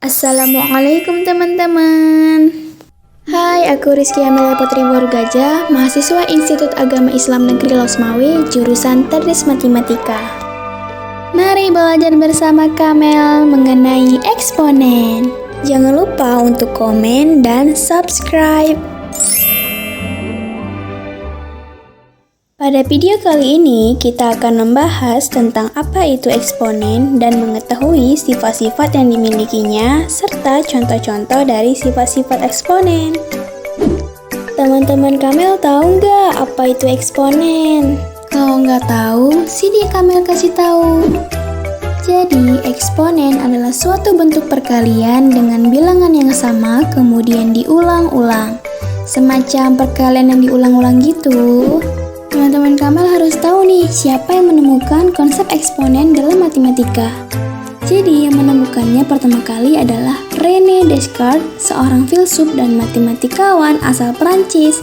Assalamualaikum teman-teman. Hai, aku Rizky Amelia Putri Borgaja, mahasiswa Institut Agama Islam Negeri Losmawi, jurusan Tadris Matematika. Mari belajar bersama Kamel mengenai eksponen. Jangan lupa untuk komen dan subscribe. Pada video kali ini, kita akan membahas tentang apa itu eksponen dan mengetahui sifat-sifat yang dimilikinya, serta contoh-contoh dari sifat-sifat eksponen. Teman-teman Kamel tahu nggak apa itu eksponen? Kalau nggak tahu, sini Kamel kasih tahu. Jadi, eksponen adalah suatu bentuk perkalian dengan bilangan yang sama kemudian diulang-ulang. Semacam perkalian yang diulang-ulang gitu. Teman-teman Kamel harus tahu nih, siapa yang menemukan konsep eksponen dalam matematika. Jadi yang menemukannya pertama kali adalah René Descartes, seorang filsuf dan matematikawan asal Prancis.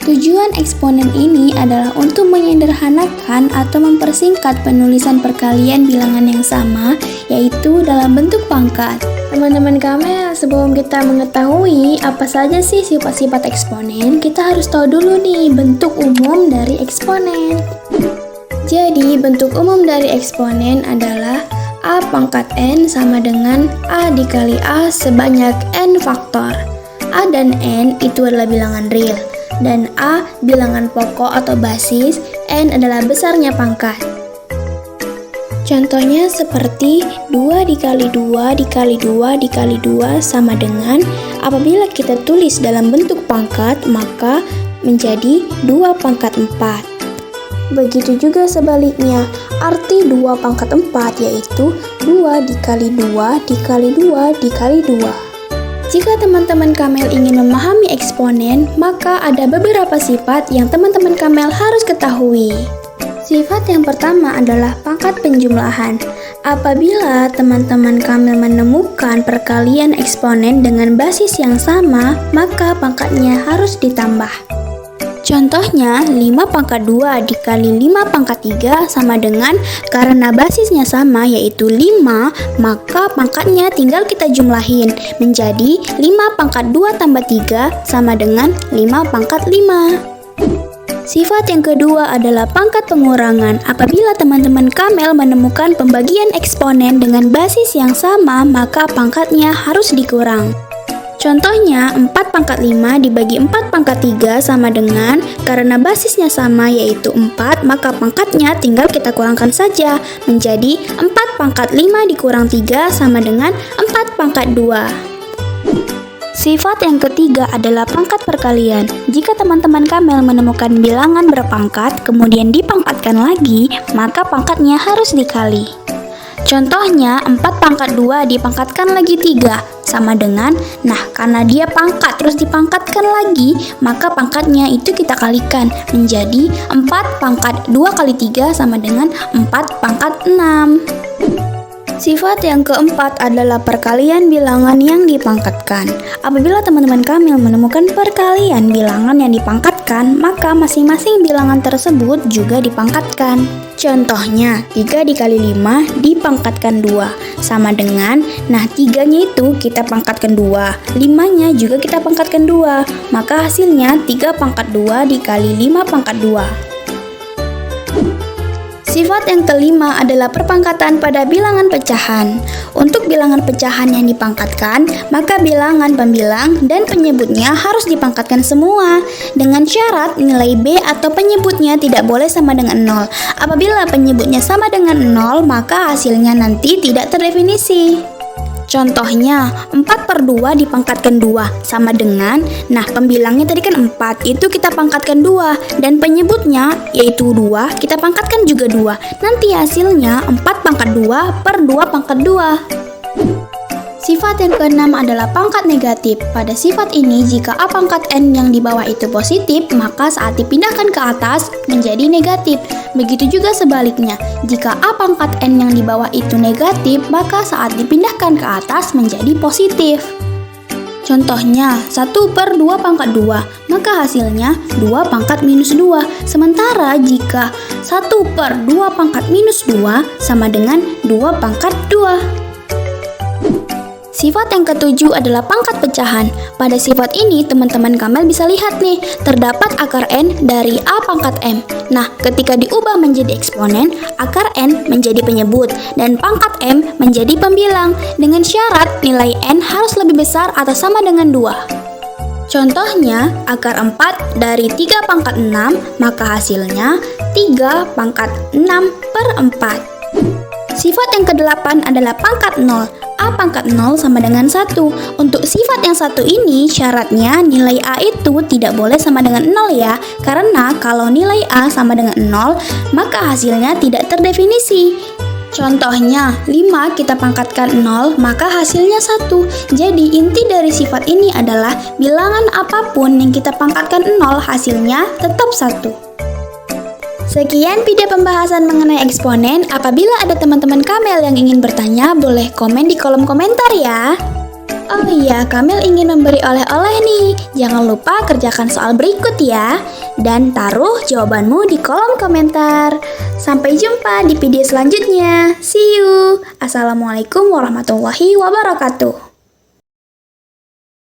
Tujuan eksponen ini adalah untuk menyederhanakan atau mempersingkat penulisan perkalian bilangan yang sama, yaitu dalam bentuk pangkat. Teman-teman Kamel, sebelum kita mengetahui apa saja sih sifat-sifat eksponen, kita harus tahu dulu nih bentuk umum dari eksponen. Jadi, bentuk umum dari eksponen adalah A pangkat N sama dengan A dikali A sebanyak N faktor. A dan N itu adalah bilangan real, dan A bilangan pokok atau basis, N adalah besarnya pangkat. Contohnya seperti 2 dikali 2 dikali 2 dikali 2 sama dengan, apabila kita tulis dalam bentuk pangkat maka menjadi 2 pangkat 4. Begitu juga sebaliknya, arti 2 pangkat 4 yaitu 2 dikali 2 dikali 2 dikali 2. Jika teman-teman Kamel ingin memahami eksponen, maka ada beberapa sifat yang teman-teman Kamel harus ketahui. Sifat yang pertama adalah pangkat penjumlahan. Apabila teman-teman Kamel menemukan perkalian eksponen dengan basis yang sama, maka pangkatnya harus ditambah. Contohnya, 5 pangkat 2 dikali 5 pangkat 3 sama dengan, karena basisnya sama yaitu 5, maka pangkatnya tinggal kita jumlahin menjadi 5 pangkat 2 tambah 3 sama dengan 5 pangkat 5. Sifat yang kedua adalah pangkat pengurangan. Apabila teman-teman Kamel menemukan pembagian eksponen dengan basis yang sama, maka pangkatnya harus dikurang. Contohnya, 4 pangkat 5 dibagi 4 pangkat 3 sama dengan, karena basisnya sama yaitu 4, maka pangkatnya tinggal kita kurangkan saja menjadi 4 pangkat 5 dikurang 3 sama dengan 4 pangkat 2. Sifat yang ketiga adalah pangkat perkalian. Jika teman-teman Kamel menemukan bilangan berpangkat, kemudian dipangkatkan lagi, maka pangkatnya harus dikali. Contohnya, 4 pangkat 2 dipangkatkan lagi 3, sama dengan, karena dia pangkat terus dipangkatkan lagi, maka pangkatnya itu kita kalikan menjadi 4 pangkat 2 kali 3 sama dengan 4 pangkat 6. Sifat yang keempat adalah perkalian bilangan yang dipangkatkan. Apabila teman-teman Kamel menemukan perkalian bilangan yang dipangkatkan, maka masing-masing bilangan tersebut juga dipangkatkan. Contohnya, 3 dikali 5 dipangkatkan 2, sama dengan, 3-nya itu kita pangkatkan 2, 5-nya juga kita pangkatkan 2, maka hasilnya 3 pangkat 2 dikali 5 pangkat 2. Sifat yang kelima adalah perpangkatan pada bilangan pecahan. Untuk bilangan pecahan yang dipangkatkan, maka bilangan pembilang dan penyebutnya harus dipangkatkan semua, dengan syarat nilai B atau penyebutnya tidak boleh sama dengan 0. Apabila penyebutnya sama dengan 0, maka hasilnya nanti tidak terdefinisi. Contohnya, 4/2 dipangkatkan 2 sama dengan, pembilangnya tadi kan 4, itu kita pangkatkan 2, dan penyebutnya yaitu 2, kita pangkatkan juga 2. Nanti hasilnya 4 pangkat 2 per 2 pangkat 2. Sifat yang keenam adalah pangkat negatif. Pada sifat ini, jika A pangkat N yang di bawah itu positif, maka saat dipindahkan ke atas menjadi negatif. Begitu juga sebaliknya, jika A pangkat N yang di bawah itu negatif, maka saat dipindahkan ke atas menjadi positif. Contohnya, 1/2 pangkat 2, maka hasilnya 2 pangkat minus 2. Sementara jika 1/2 pangkat minus 2 sama dengan 2 pangkat 2. Sifat yang ketujuh adalah pangkat pecahan. Pada sifat ini, teman-teman Kamel bisa lihat nih, terdapat akar N dari A pangkat M. Nah, ketika diubah menjadi eksponen, akar N menjadi penyebut, dan pangkat M menjadi pembilang, dengan syarat nilai N harus lebih besar atau sama dengan 2. Contohnya, akar 4 dari 3 pangkat 6, maka hasilnya 3 pangkat 6 per 4. Sifat yang ke-8 adalah pangkat 0. A pangkat 0 sama dengan 1. Untuk sifat yang satu ini, syaratnya nilai A itu tidak boleh sama dengan 0 ya. Karena kalau nilai A sama dengan 0, maka hasilnya tidak terdefinisi. Contohnya, 5 kita pangkatkan 0, maka hasilnya 1. Jadi, inti dari sifat ini adalah bilangan apapun yang kita pangkatkan 0, hasilnya tetap 1. Sekian video pembahasan mengenai eksponen. Apabila ada teman-teman Kamel yang ingin bertanya, boleh komen di kolom komentar ya. Oh iya, Kamel ingin memberi oleh-oleh nih. Jangan lupa kerjakan soal berikut ya. Dan taruh jawabanmu di kolom komentar. Sampai jumpa di video selanjutnya. See you. Assalamualaikum warahmatullahi wabarakatuh.